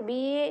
BA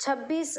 26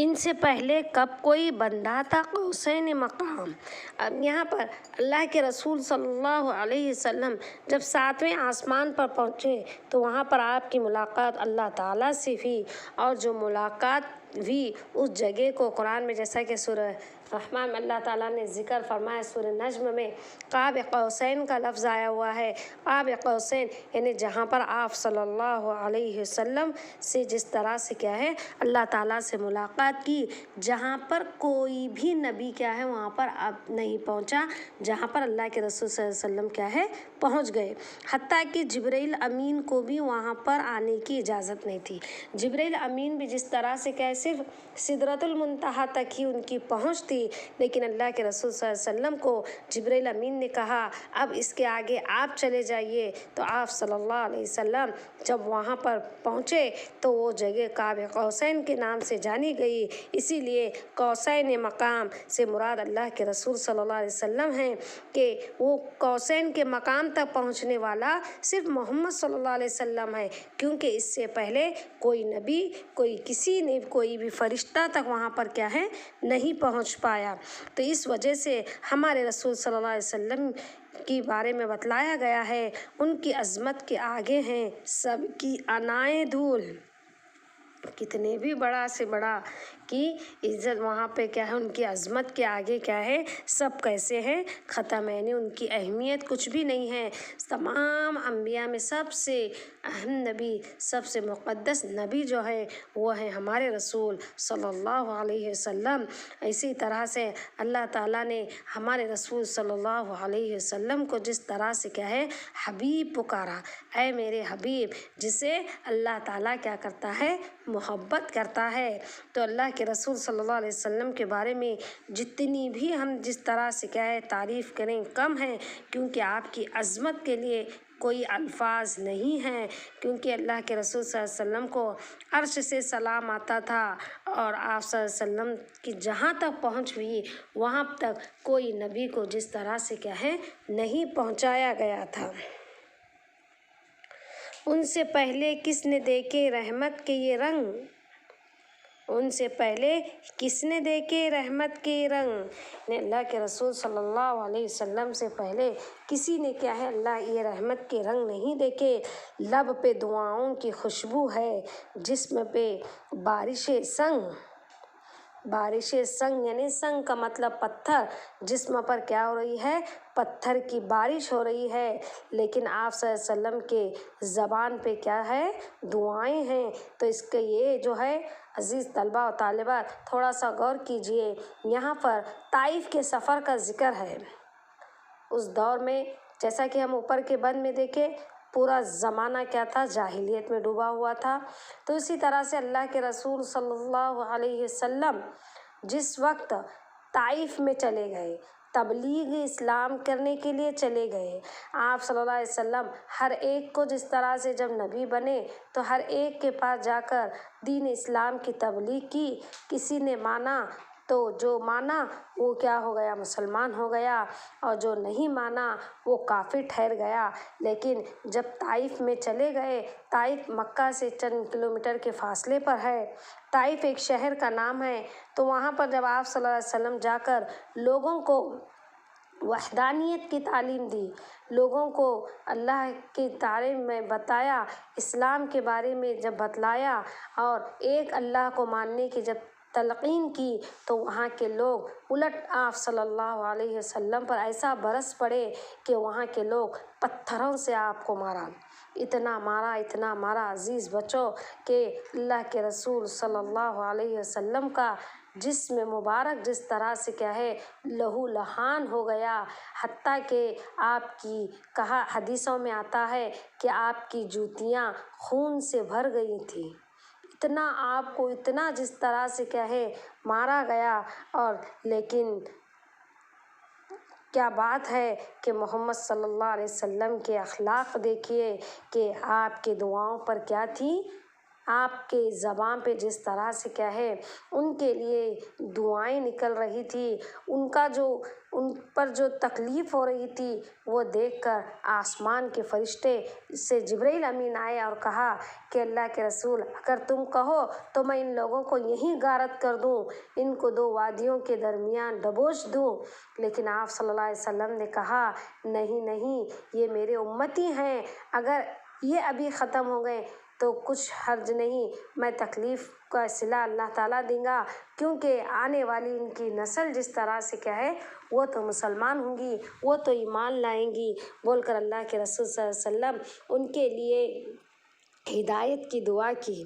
ان سے پہلے کب کوئی بندہ تھا قوسین مقام۔ اب یہاں پر اللہ کے رسول صلی اللہ علیہ وسلم جب 7ویں آسمان پر پہنچے تو وہاں پر آپ کی ملاقات اللہ تعالیٰ سے ہوئی، اور جو ملاقات ہوئی اس جگہ کو قرآن میں جیسا کہ سورہ رحمان میں اللہ تعالیٰ نے ذکر فرمایا، سورہ نجم میں قاب قوسین کا لفظ آیا ہوا ہے۔ قاب قوسین یعنی جہاں پر آپ صلی اللہ علیہ وسلم سے جس طرح سے کیا ہے اللہ تعالیٰ سے ملاقات کی، جہاں پر کوئی بھی نبی کیا ہے وہاں پر اب نہیں پہنچا، جہاں پر اللہ کے رسول صلی اللہ علیہ وسلم کیا ہے پہنچ گئے۔ حتیٰ کہ جبرائیل امین کو بھی وہاں پر آنے کی اجازت نہیں تھی۔ جبرائیل امین بھی جس طرح سے کیا ہے صرف سدرۃ المنتہا تک ہی ان کی پہنچ تھی، لیکن اللہ کے رسول صلی اللہ علیہ وسلم کو جبرائیل امین نے کہا اب اس کے آگے آپ چلے جائیے، تو آپ صلی اللہ علیہ وسلم جب وہاں پر پہنچے تو وہ جگہ قاب قوسین کے نام سے جانی گئی۔ اسی لیے قوسین مقام سے مراد اللہ کے رسول صلی اللہ علیہ وسلم ہیں کہ وہ قوسین کے مقام تک پہنچنے والا صرف محمد صلی اللہ علیہ وسلم ہے، کیونکہ اس سے پہلے کوئی نبی کسی نے کوئی بھی فرشتہ تک وہاں پر کیا ہے نہیں پہنچ پایا۔ تو اس وجہ سے ہمارے رسول صلی اللہ علیہ وسلم کے بارے میں بتلایا گیا ہے، ان کی عظمت کے آگے ہیں سب کی انائیں دھول۔ کتنے بھی بڑا سے بڑا کی عزت وہاں پہ کیا ہے ان کی عظمت کے آگے کیا ہے سب کیسے ہیں ختم، یعنی ان کی اہمیت کچھ بھی نہیں ہے۔ تمام انبیاء میں سب سے اہم نبی، سب سے مقدس نبی جو ہے وہ ہیں ہمارے رسول صلی اللہ علیہ وسلم۔ اسی طرح سے اللہ تعالیٰ نے ہمارے رسول صلی اللہ علیہ وسلم کو جس طرح سے کیا ہے حبیب پکارا، اے میرے حبیب، جسے اللہ تعالیٰ کیا کرتا ہے محبت کرتا ہے۔ تو اللہ کے رسول صلی اللہ علیہ وسلم کے بارے میں جتنی بھی ہم جس طرح سے کیا ہے تعریف کریں کم ہے، کیونکہ آپ کی عظمت کے لیے کوئی الفاظ نہیں ہیں، کیونکہ اللہ کے رسول صلی اللہ علیہ وسلم کو عرش سے سلام آتا تھا، اور آپ صلی اللہ علیہ وسلم کی جہاں تک پہنچ ہوئی وہاں تک کوئی نبی کو جس طرح سے کیا ہے نہیں پہنچایا گیا تھا۔ ان سے پہلے کس نے دیکھے رحمت کے یہ رنگ، ان سے پہلے کس نے دیکھے رحمت کے رنگ، اللہ کے رسول صلی اللہ علیہ وسلم سے پہلے کسی نے کیا ہے اللہ یہ رحمت کے رنگ نہیں دیکھے۔ لب پہ دعاؤں کی خوشبو ہے، جسم پہ بارش سنگ، بارش سنگ یعنی سنگ کا مطلب پتھر، جسم پر کیا ہو رہی ہے پتھر کی بارش ہو رہی ہے، لیکن آپ صلی اللہ علیہ وسلم کے زبان پہ کیا ہے دعائیں ہیں۔ تو اس کے یہ جو ہے عزیز طلبہ و طالبات تھوڑا سا غور کیجئے، یہاں پر طائف کے سفر کا ذکر ہے۔ اس دور میں جیسا کہ ہم اوپر کے بند میں دیکھیں پورا زمانہ کیا تھا جاہلیت میں ڈوبا ہوا تھا، تو اسی طرح سے اللہ کے رسول صلی اللہ علیہ وسلم جس وقت طائف میں چلے گئے، تبلیغ اسلام کرنے کے لیے چلے گئے، آپ صلی اللہ علیہ وسلم ہر ایک کو جس طرح سے جب نبی بنے تو ہر ایک کے پاس جا کر دین اسلام کی تبلیغ کی، کسی نے مانا تو جو مانا وہ کیا ہو گیا مسلمان ہو گیا، اور جو نہیں مانا وہ کافر ٹھہر گیا۔ لیکن جب طائف میں چلے گئے، طائف مکہ سے چند کلومیٹر کے فاصلے پر ہے، طائف ایک شہر کا نام ہے، تو وہاں پر جب آپ صلی اللہ علیہ وسلم جا کر لوگوں کو وحدانیت کی تعلیم دی، لوگوں کو اللہ کے بارے میں بتایا، اسلام کے بارے میں جب بتلایا اور ایک اللہ کو ماننے کی جب تلقین کی، تو وہاں کے لوگ الٹ آپ صلی اللہ علیہ وسلم پر ایسا برس پڑے کہ وہاں کے لوگ پتھروں سے آپ کو مارا، اتنا مارا عزیز بچوں کہ اللہ کے رسول صلی اللہ علیہ وسلم کا جسم مبارک جس طرح سے کیا ہے لہو لہان ہو گیا، حتیٰ کہ آپ کی کہا حدیثوں میں آتا ہے کہ آپ کی جوتیاں خون سے بھر گئی تھیں، اتنا آپ کو اتنا جس طرح سے کیا ہے مارا گیا۔ اور لیکن کیا بات ہے کہ محمد صلی اللہ علیہ وسلم کے اخلاق دیکھیے کہ آپ کے دعاؤں پر کیا تھی آپ کے زبان پہ جس طرح سے کیا ہے ان کے لیے دعائیں نکل رہی تھی، ان پر جو تکلیف ہو رہی تھی وہ دیکھ کر آسمان کے فرشتے سے جبرائیل امین آئے اور کہا کہ اللہ کے رسول اگر تم کہو تو میں ان لوگوں کو یہیں غارت کر دوں، ان کو 2 وادیوں کے درمیان دبوچ دوں، لیکن آپ صلی اللہ علیہ وسلم نے کہا نہیں نہیں، یہ میرے امتی ہیں، اگر یہ ابھی ختم ہو گئے تو کچھ حرج نہیں، میں تکلیف کا صلہ اللہ تعالیٰ دیں گا، کیونکہ آنے والی ان کی نسل جس طرح سے کیا ہے وہ تو مسلمان ہوں گی، وہ تو ایمان لائیں گی، بول کر اللہ کے رسول صلی اللہ علیہ وسلم ان کے لیے ہدایت کی دعا کی۔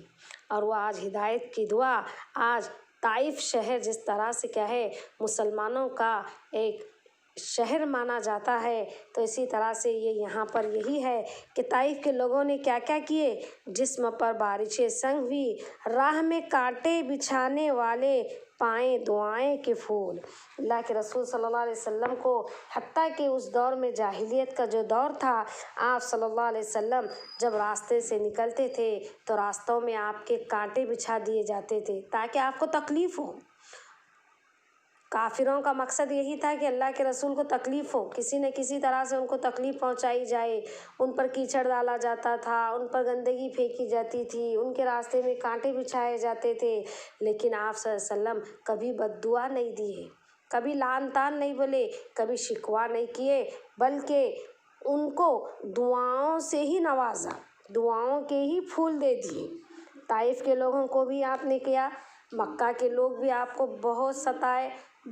اور وہ آج ہدایت کی دعا آج طائف شہر جس طرح سے کیا ہے مسلمانوں کا ایک شہر مانا جاتا ہے، تو اسی طرح سے یہ یہاں پر یہی ہے کہ طائف کے لوگوں نے کیا کیا کیے، جسم پر بارشیں سنگ ہوئی، راہ میں کانٹے بچھانے والے پائیں دعائیں کے پھول۔ اللہ کے رسول صلی اللہ علیہ وسلم کو حتیٰ کہ اس دور میں جاہلیت کا جو دور تھا، آپ صلی اللہ علیہ وسلم جب راستے سے نکلتے تھے تو راستوں میں آپ کے کانٹے بچھا دیے جاتے تھے تاکہ آپ کو تکلیف ہو۔ کافروں کا مقصد یہی تھا کہ اللہ کے رسول کو تکلیف ہو، کسی نہ کسی طرح سے ان کو تکلیف پہنچائی جائے، ان پر کیچڑ ڈالا جاتا تھا، ان پر گندگی پھینکی جاتی تھی، ان کے راستے میں کانٹے بچھائے جاتے تھے، لیکن آپ صلی اللہ علیہ وسلم کبھی بد دعا نہیں دیے، کبھی لعن طعن نہیں بولے، کبھی شکوہ نہیں کیے، بلکہ ان کو دعاؤں سے ہی نوازا، دعاؤں کے ہی پھول دے دیے۔ طائف کے لوگوں کو بھی آپ نے کیا، مکہ کے لوگ بھی آپ کو بہت ستائے،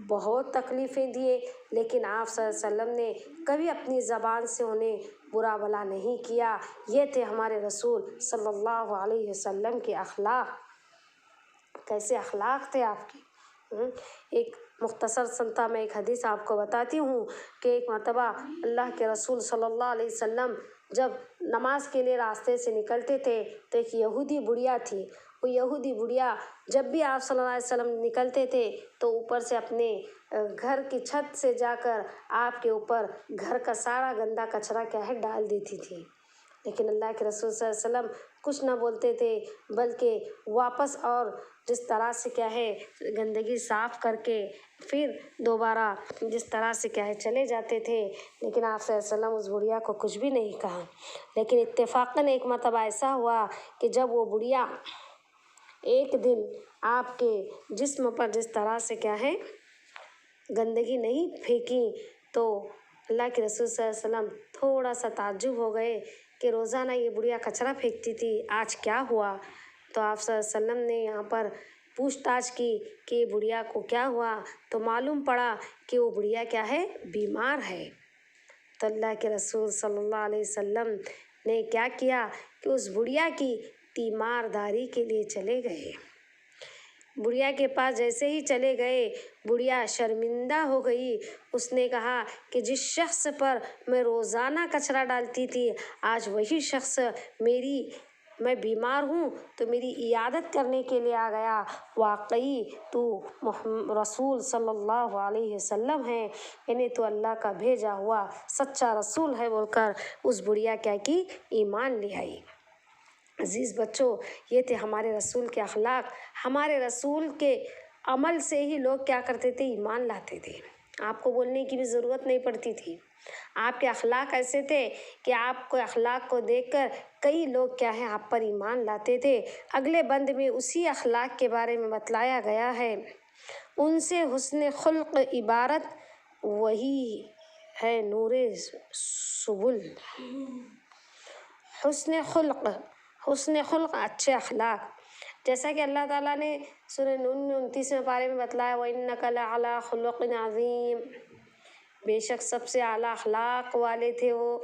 بہت تکلیفیں دیے، لیکن آپ صلی اللہ علیہ وسلم نے کبھی اپنی زبان سے انہیں برا بھلا نہیں کیا۔ یہ تھے ہمارے رسول صلی اللہ علیہ وسلم کے اخلاق۔ کیسے اخلاق تھے آپ کے۔ ایک مختصر سنتا میں ایک حدیث آپ کو بتاتی ہوں کہ ایک مرتبہ اللہ کے رسول صلی اللہ علیہ وسلم جب نماز کے لیے راستے سے نکلتے تھے تو ایک یہودی بڑھیا تھی، وہ یہودی بڑھیا جب بھی آپ صلی اللہ علیہ وسلم نکلتے تھے تو اوپر سے اپنے گھر کی چھت سے جا کر آپ کے اوپر گھر کا سارا گندا کچرا کیا ہے ڈال دیتی تھی، لیکن اللہ کے رسول صلی اللہ علیہ وسلم کچھ نہ بولتے تھے، بلکہ واپس اور جس طرح سے کیا ہے گندگی صاف کر کے پھر دوبارہ جس طرح سے کیا ہے چلے جاتے تھے، لیکن آپ صلی اللہ علیہ وسلم اس بڑھیا کو کچھ بھی نہیں کہا۔ لیکن اتفاقاً ایک مرتبہ ایسا ہوا کہ جب وہ بڑھیا ایک دن آپ کے جسم پر جس طرح سے کیا ہے گندگی نہیں پھینکی تو اللہ کے رسول صلی اللہ علیہ وسلم تھوڑا سا تعجب ہو گئے کہ روزانہ یہ بڑھیا کچرا پھینکتی تھی، آج کیا ہوا؟ تو آپ صلی اللہ علیہ وسلم نے یہاں پر پوچھ تاچھ کی کہ یہ بڑھیا کو کیا ہوا، تو معلوم پڑا کہ وہ بڑھیا کیا ہے بیمار ہے۔ تو اللہ کے رسول صلی اللہ علیہ وسلم نے کیا کیا کہ اس بڑھیا کی تیمارداری کے لیے چلے گئے۔ بڑھیا کے پاس جیسے ہی چلے گئے بڑھیا شرمندہ ہو گئی، اس نے کہا کہ جس شخص پر میں روزانہ کچرا ڈالتی تھی آج وہی شخص میں بیمار ہوں تو میری عیادت کرنے کے لیے آ گیا، واقعی تو رسول صلی اللہ علیہ وسلم ہے، یعنی تو اللہ کا بھیجا ہوا سچا رسول ہے، بول کر اس بڑھیا کیا کی ایمان لے آئی۔ عزیز بچوں، یہ تھے ہمارے رسول کے اخلاق۔ ہمارے رسول کے عمل سے ہی لوگ کیا کرتے تھے، ایمان لاتے تھے، آپ کو بولنے کی بھی ضرورت نہیں پڑتی تھی۔ آپ کے اخلاق ایسے تھے کہ آپ کو اخلاق کو دیکھ کر کئی لوگ کیا ہے آپ پر ایمان لاتے تھے۔ اگلے بند میں اسی اخلاق کے بارے میں بتلایا گیا ہے، ان سے حسن خلق عبارت وہی ہے نور سبل۔ حسن خلق اچھے اخلاق، جیسا کہ اللہ تعالیٰ نے سورہ نون 29 پارے میں بتلایا وَإِنَّكَ لَعَلَىٰ خُلُقٍ عَظِيمٍ، بے شک سب سے اعلیٰ اخلاق والے تھے وہ۔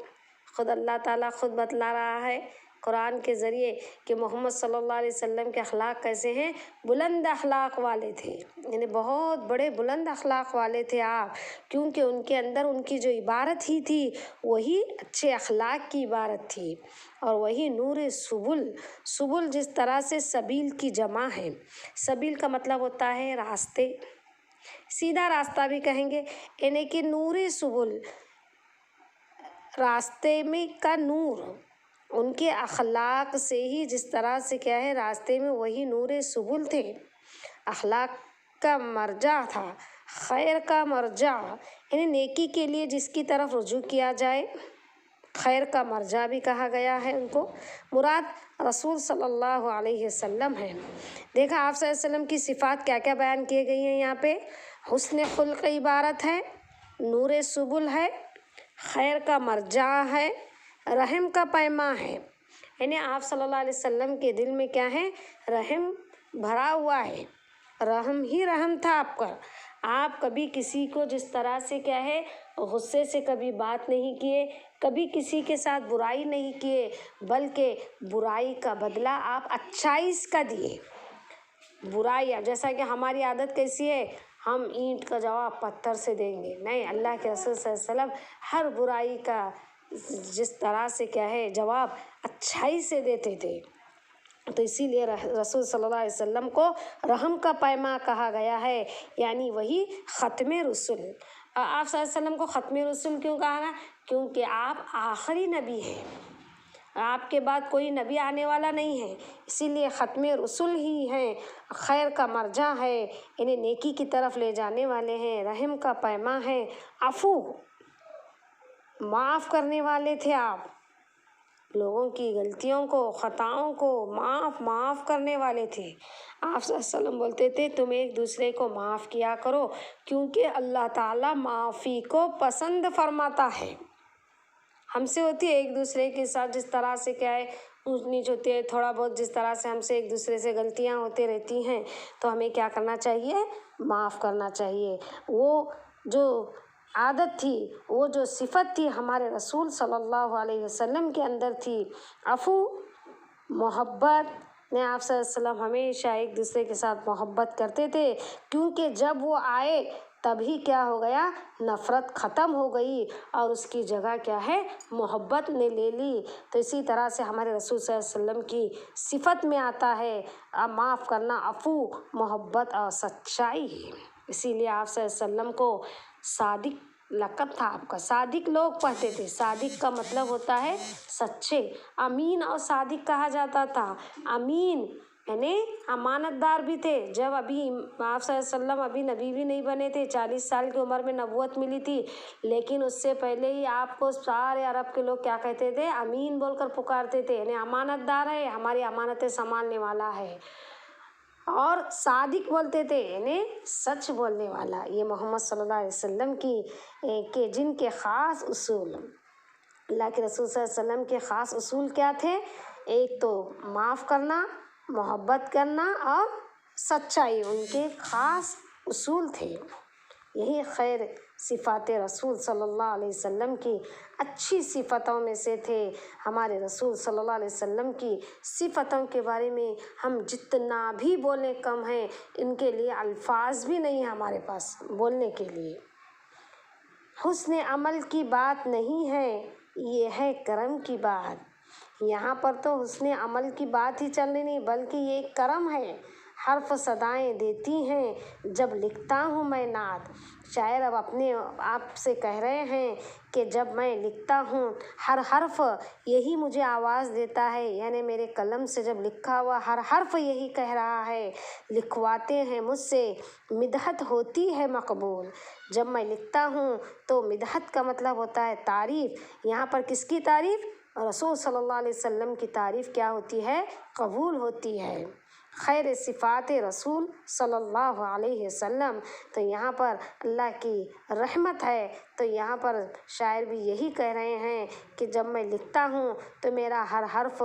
خود اللہ تعالیٰ خود بتلا رہا ہے قرآن کے ذریعے کہ محمد صلی اللہ علیہ وسلم کے اخلاق کیسے ہیں، بلند اخلاق والے تھے، یعنی بہت بڑے بلند اخلاق والے تھے آپ، کیونکہ ان کے اندر ان کی جو عبارت ہی تھی وہی اچھے اخلاق کی عبارت تھی، اور وہی نور سبل۔ سبل جس طرح سے سبیل کی جمع ہے، سبیل کا مطلب ہوتا ہے راستے، سیدھا راستہ بھی کہیں گے، یعنی کہ نور سبل، راستے میں کا نور، ان کے اخلاق سے ہی جس طرح سے کیا ہے راستے میں وہی نور سبل تھے، اخلاق کا مرجع تھا، خیر کا مرجع، یعنی نیکی کے لیے جس کی طرف رجوع کیا جائے خیر کا مرجع بھی کہا گیا ہے ان کو، مراد رسول صلی اللہ علیہ وسلم ہے۔ دیکھا آپ صلی اللہ علیہ وسلم کی صفات کیا کیا بیان کی گئی ہیں یہاں پہ، حسن خلق عبارت ہے، نور سبل ہے، خیر کا مرجع ہے، رحم کا پیما ہے، یعنی آپ صلی اللہ علیہ وسلم کے دل میں کیا ہے، رحم بھرا ہوا ہے، رحم ہی رحم تھا آپ کا۔ آپ کبھی کسی کو جس طرح سے کیا ہے غصے سے کبھی بات نہیں کیے، کبھی کسی کے ساتھ برائی نہیں کیے، بلکہ برائی کا بدلہ آپ اچھائی کا دیے۔ برائی جیسا کہ ہماری عادت کیسی ہے، ہم اینٹ کا جواب پتھر سے دیں گے، نہیں، اللہ کے رسول صلی اللہ علیہ وسلم ہر برائی کا جس طرح سے کیا ہے جواب اچھائی سے دیتے تھے، تو اسی لیے رسول صلی اللہ علیہ وسلم کو رحم کا پیما کہا گیا ہے، یعنی وہی ختم رسول۔ آپ صلی اللہ علیہ وسلم کو ختم رسول کیوں کہا گیا؟ کیونکہ آپ آخری نبی ہیں، آپ کے بعد کوئی نبی آنے والا نہیں ہے، اسی لیے ختم رسول ہی ہیں، خیر کا مرجع ہے، انہیں نیکی کی طرف لے جانے والے ہیں، رحم کا پیما ہے، عفو معاف کرنے والے تھے آپ، لوگوں کی غلطیوں کو خطاؤں کو معاف کرنے والے تھے۔ آپ صلی اللہ علیہ وسلم بولتے تھے تم ایک دوسرے کو معاف کیا کرو، کیونکہ اللہ تعالیٰ معافی کو پسند فرماتا ہے۔ ہم سے ہوتی ہے ایک دوسرے کے ساتھ جس طرح سے کیا ہے اونچ نیچ ہوتی ہے، تھوڑا بہت جس طرح سے ہم سے ایک دوسرے سے غلطیاں ہوتی رہتی ہیں، تو ہمیں کیا کرنا چاہیے، معاف کرنا چاہیے۔ وہ جو عادت تھی، وہ جو صفت تھی ہمارے رسول صلی اللہ علیہ وسلم کے اندر تھی، عفو، محبت نے آپ صلی اللہ علیہ وسلم ہمیشہ ایک دوسرے کے ساتھ محبت کرتے تھے، کیونکہ جب وہ آئے تبھی کیا ہو گیا، نفرت ختم ہو گئی اور اس کی جگہ کیا ہے، محبت نے لے لی۔ تو اسی طرح سے ہمارے رسول صلی اللہ علیہ وسلم کی صفت میں آتا ہے معاف کرنا، عفو، محبت اور سچائی ہے۔ اسی لیے آپ صلی اللہ علیہ وسلم کو صادق لقب تھا آپ کا، صادق لوگ پڑھتے تھے، صادق کا مطلب ہوتا ہے سچے، امین اور صادق کہا جاتا تھا۔ امین یعنی امانت دار بھی تھے، جب ابھی آپ صلی اللہ علیہ وسلم ابھی نبی بھی نہیں بنے تھے، 40 سال کی عمر میں نبوت ملی تھی، لیکن اس سے پہلے ہی آپ کو سارے عرب کے لوگ کیا کہتے تھے، امین بول کر پکارتے تھے، یعنی امانت دار ہے، ہماری امانتیں سنبھالنے والا ہے۔ اور صادق بولتے تھے، یعنی سچ بولنے والا۔ یہ محمد صلی اللہ علیہ وسلم کی جن کے خاص اصول، اللہ کے رسول صلی اللہ علیہ وسلم کے خاص اصول کیا تھے، ایک تو معاف کرنا، محبت کرنا اور سچائی، ان کے خاص اصول تھے۔ یہی خیر صفات رسول صلی اللہ علیہ وسلم کی اچھی صفتوں میں سے تھے۔ ہمارے رسول صلی اللہ علیہ وسلم کی صفتوں کے بارے میں ہم جتنا بھی بولیں کم ہیں، ان کے لیے الفاظ بھی نہیں ہیں ہمارے پاس بولنے کے لیے۔ حسن عمل کی بات نہیں ہے، یہ ہے کرم کی بات۔ یہاں پر تو حسن عمل کی بات ہی چل رہی نہیں، بلکہ یہ کرم ہے۔ حرف صدائیں دیتی ہیں جب لکھتا ہوں میں نعت، شاعر اب اپنے آپ سے کہہ رہے ہیں کہ جب میں لکھتا ہوں ہر حرف یہی مجھے آواز دیتا ہے، یعنی میرے قلم سے جب لکھا ہوا ہر حرف یہی کہہ رہا ہے، لکھواتے ہیں مجھ سے مدحت ہوتی ہے مقبول۔ جب میں لکھتا ہوں تو مدحت کا مطلب ہوتا ہے تعریف، یہاں پر کس کی تعریف، رسول صلی اللہ علیہ وسلم کی تعریف کیا ہوتی ہے، قبول ہوتی ہے۔ خیر صفات رسول صلی اللہ علیہ وسلم، تو یہاں پر اللہ کی رحمت ہے، تو یہاں پر شاعر بھی یہی کہہ رہے ہیں کہ جب میں لکھتا ہوں تو میرا ہر حرف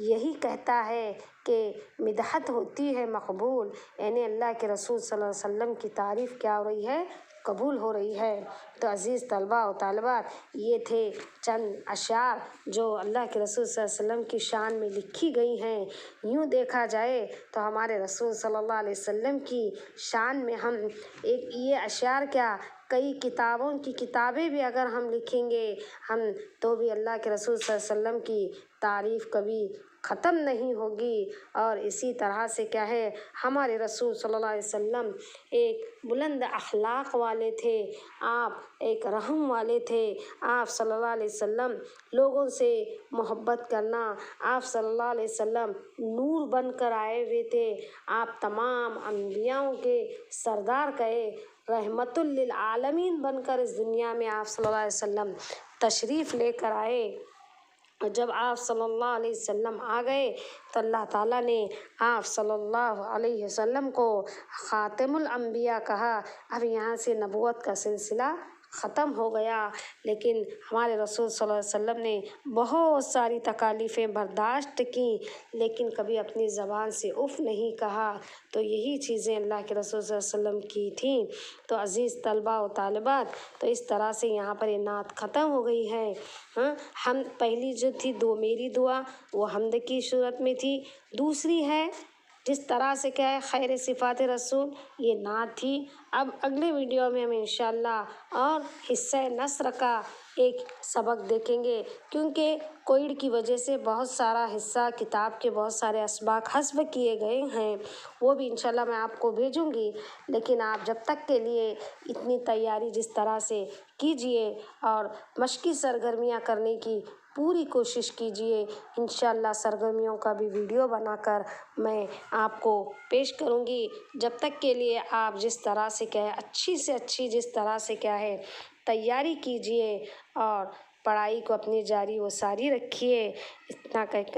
یہی کہتا ہے کہ مدحت ہوتی ہے مقبول، یعنی اللہ کے رسول صلی اللہ علیہ وسلم کی تعریف کیا ہو رہی ہے، قبول ہو رہی ہے۔ تو عزیز طلباء و طالبات، یہ تھے چند اشعار جو اللہ کے رسول صلی اللہ علیہ وسلم کی شان میں لکھی گئی ہیں۔ یوں دیکھا جائے تو ہمارے رسول صلی اللہ علیہ وسلم کی شان میں ہم یہ اشعار کیا، کئی کتابوں کی کتابیں بھی اگر ہم لکھیں گے ہم، تو بھی اللہ کے رسول صلی اللہ علیہ وسلم کی تعریف کبھی ختم نہیں ہوگی۔ اور اسی طرح سے کیا ہے، ہمارے رسول صلی اللہ علیہ وسلم ایک بلند اخلاق والے تھے، آپ ایک رحم والے تھے۔ آپ صلی اللہ علیہ وسلم لوگوں سے محبت کرنا، آپ صلی اللہ علیہ وسلم نور بن کر آئے ہوئے تھے، آپ تمام انبیاؤں کے سردار کہے، رحمت للعالمین بن کر اس دنیا میں آپ صلی اللہ علیہ وسلم تشریف لے کر آئے۔ اور جب آپ صلی اللہ علیہ وسلم آ گئے تو اللہ تعالیٰ نے آپ صلی اللہ علیہ وسلم کو خاتم الانبیاء کہا۔ اب یہاں سے نبوت کا سلسلہ ختم ہو گیا، لیکن ہمارے رسول صلی اللہ علیہ وسلم نے بہت ساری تکالیفیں برداشت کیں، لیکن کبھی اپنی زبان سے اف نہیں کہا۔ تو یہی چیزیں اللہ کے رسول صلی اللہ علیہ وسلم کی تھیں۔ تو عزیز طلباء و طالبات، تو اس طرح سے یہاں پر یہ نعت ختم ہو گئی ہے۔ ہم پہلی جو تھی میری دعا وہ حمد کی صورت میں تھی، دوسری ہے جس طرح سے کیا ہے خیر صفات رسول، یہ نعت تھی۔ اب اگلے ویڈیو میں ہم انشاءاللہ اور حصہ نثر کا ایک سبق دیکھیں گے، کیونکہ کووڈ کی وجہ سے بہت سارا حصہ کتاب کے بہت سارے اسباق حذف کیے گئے ہیں، وہ بھی انشاءاللہ میں آپ کو بھیجوں گی۔ لیکن آپ جب تک کے لیے اتنی تیاری جس طرح سے کیجئے اور مشقی سرگرمیاں کرنے کی پوری کوشش کیجئے، انشاءاللہ سرگرمیوں کا بھی ویڈیو بنا کر میں آپ کو پیش کروں گی۔ جب تک کے لیے آپ جس طرح سے کیا ہے اچھی سے اچھی جس طرح سے کیا ہے تیاری کیجئے اور پڑھائی کو اپنی جاری و ساری رکھیے۔ اتنا کہہ کر